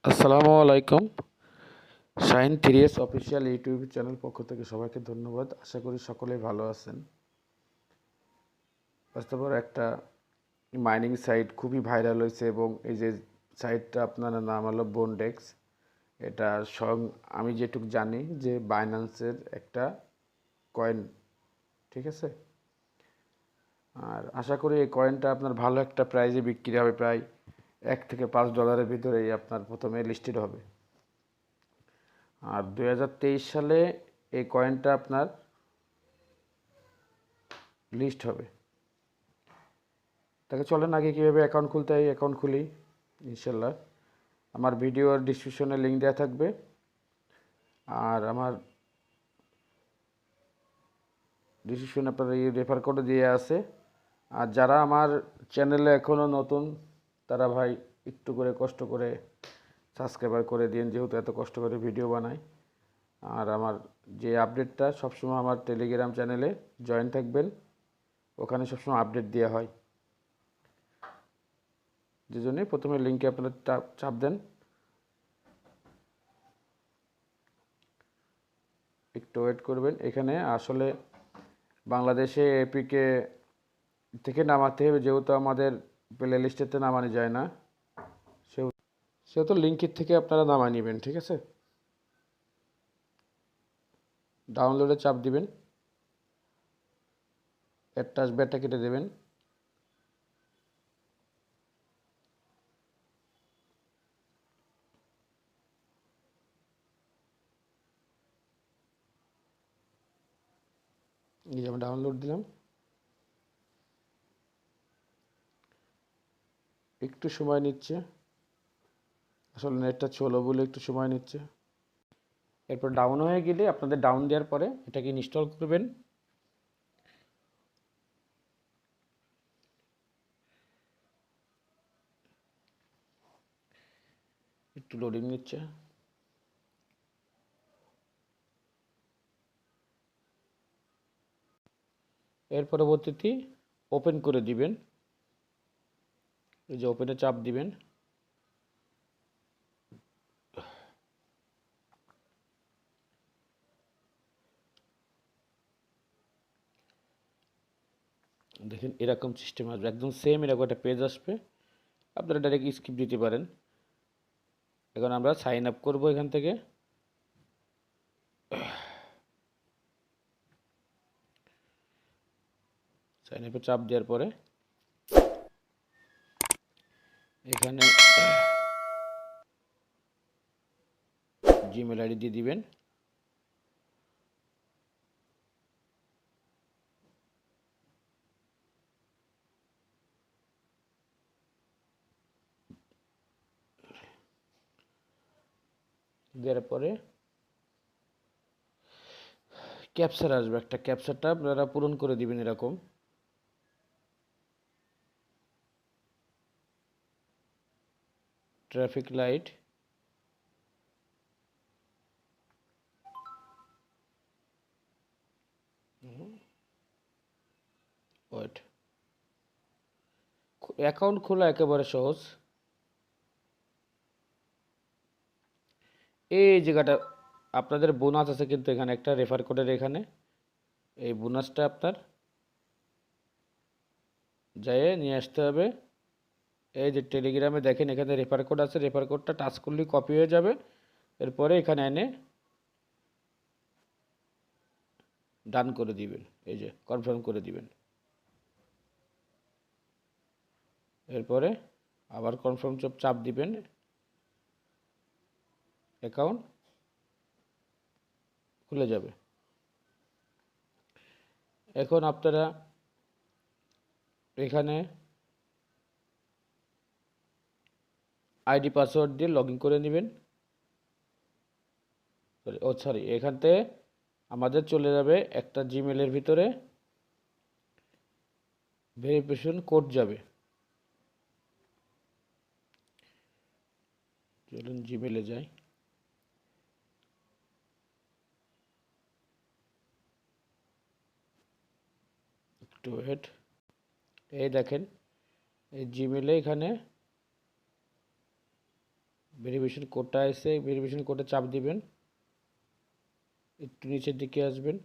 আসসালামু আলাইকুম। Shahin 3S official YouTube channel পক্ষ থেকে সবাইকে ধন্যবাদ। আশা করি সকলেই ভালো আছেন। বাস্তবে একটা মাইনিং সাইট খুবই ভাইরাল হয়েছে এবং এই যে সাইটটা আপনার নাম হলো বন্ডেক্স। এটা আমি যেটুকু জানি যে বাইন্যান্সের একটা কয়েন, ঠিক আছে। আর আশা করি এই কয়েনটা আপনার ভালো একটা প্রাইজে বিক্রি হবে, প্রায় $1 থেকে $5 ভিতরেই আপনার প্রথমে লিস্টেড হবে। আর 2023 সালে এই কয়েনটা আপনার লিস্ট হবে। তাকে চলেন আগে কীভাবে অ্যাকাউন্ট খুলতে হয় অ্যাকাউন্ট খুলি ইনশাল্লাহ। আমার ভিডিওর ডিসক্রিপশনে লিঙ্ক দেওয়া থাকবে, আর আমার ডিসক্রিপশনে আপনার এই রেফার কোড দিয়ে আছে। আর যারা আমার চ্যানেলে এখনও নতুন তারা ভাই একটু করে কষ্ট করে সাবস্ক্রাইবার করে দিন, যেহেতু এত কষ্ট করে ভিডিও বানাই। আর আমার যে আপডেটটা সবসময় আমার টেলিগ্রাম চ্যানেলে জয়েন থাকবেন, ওখানে সবসময় আপডেট দেওয়া হয়। যে জন্যে প্রথমে লিঙ্কে আপনারা চাপ দেন, একটু ওয়েট করবেন। এখানে আসলে বাংলাদেশে এপিকে থেকে নামাতে হবে, যেহেতু আমাদের প্লে লিস্টেতে নামানো যায় না, সেহেতু লিঙ্কের থেকে আপনারা নামায় নেবেন, ঠিক আছে। ডাউনলোডে চাপ দিবেন, অ্যাডটা আসবে, অ্যাডটা কেটে দেবেন। এই যে আমি ডাউনলোড দিলাম, একটু সময় নিচ্ছে, আসলে নেটটা চলো বলে একটু সময় নিচ্ছে। এরপর ডাউন হয়ে গেলে আপনাদের ডাউন দেওয়ার পরে এটাকে ইনস্টল করবেন। একটু লোডিং নিচ্ছে। এর পরবর্তীতে ওপেন করে দিবেন। এই যে ওপেনে চাপ দিবেন। দেখেন এরকম সিস্টেম আসবে, একদম সেম এরকম একটা পেজ আসবে। আপনারা ডাইরেক্ট স্কিপ দিতে পারেন। এখন আমরা সাইন আপ করবো এখান থেকে। সাইন আপে চাপ দেওয়ার পরে এখানে জিমেল আইডি দিয়ে দিবেন। দেওয়ার পরে ক্যাপচার আসবে, একটা ক্যাপচারটা আপনারা পূরণ করে দিবেন এরকম। Traffic light, wait. অ্যাকাউন্ট খোলা একেবারে সহজ। এই জায়গাটা আপনাদের বোনাস আছে, কিন্তু এখানে একটা রেফার কোডের, এখানে এই বোনাসটা আপনার যেয়ে নিয়ে আসতে হবে। এই যে টেলিগ্রামে দেখেন এখানে রেফার কোড আছে, রেফার কোডটা টাচ করলেই কপি হয়ে যাবে। এরপরে এখানে এনে ডান করে দিবেন, এই যে কনফার্ম করে দিবেন। এরপরে আবার কনফার্ম চাপ দিবেন, অ্যাকাউন্ট খুলে যাবে। এখন আপনারা এখানে আইডি পাসওয়ার্ড দিয়ে লগ ইন করে নেবেন। সরি, এখান থেকে আমাদের চলে যাবে একটা জিমেলের ভিতরে, ভেরিফিকেশন কোড যাবে। চলুন জিমেলে যাই। একটু ওয়েট। এই দেখেন এই জিমেলে এখানে ভেরিফিকেশন কোডটা এসে ভেরিফিকেশন কোডে চাপ দিবেন, একটু নিচের দিকে আসবেন,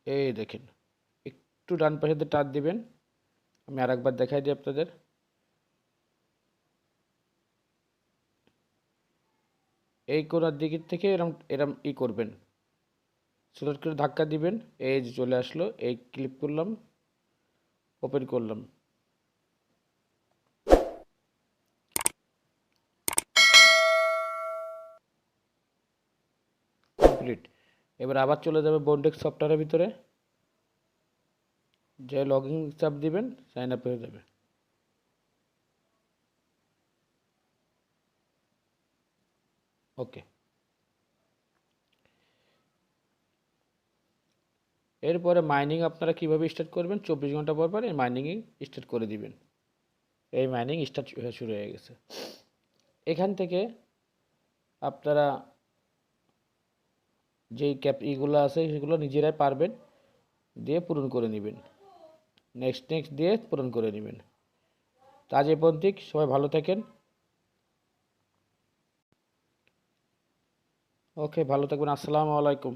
এই দেখেন একটু ডান পাশে দিয়ে টাচ দিবেন। আমি আরেকবার দেখাই দিই আপনাদের। এই কোণার দিকের থেকে এরম এরম করবেন, সিলেক্ট করে ধাক্কা দিবেন, এই যে চলে আসলো, এই ক্লিক করলাম, ওপেন করলাম, কমপ্লিট। এবার আবার চলে যাবে বন্ডেক্স সফটওয়্যারের ভিতরে, যে লগ ইন চাপ দিবেন, সাইন আপ হয়ে যাবে। ওকে, এরপরে মাইনিং আপনারা কিভাবে স্টার্ট করবেন, 24 ঘন্টা পর পর এই মাইনিং স্টার্ট করে দিবেন। এই মাইনিং স্টার্ট শুরু হয়ে গেছে। এখান থেকে আপনারা যেই ইগুলো আছে সেগুলো নিজেরাই পারবেন, দিয়ে পূরণ করে নেবেন, নেক্সট নেক্সট দিয়ে পূরণ করে নেবেন। তো আজ এই পর্যন্তই, সবাই ভালো থাকেন। ওকে, ভালো থাকবেন, আসসালামু আলাইকুম।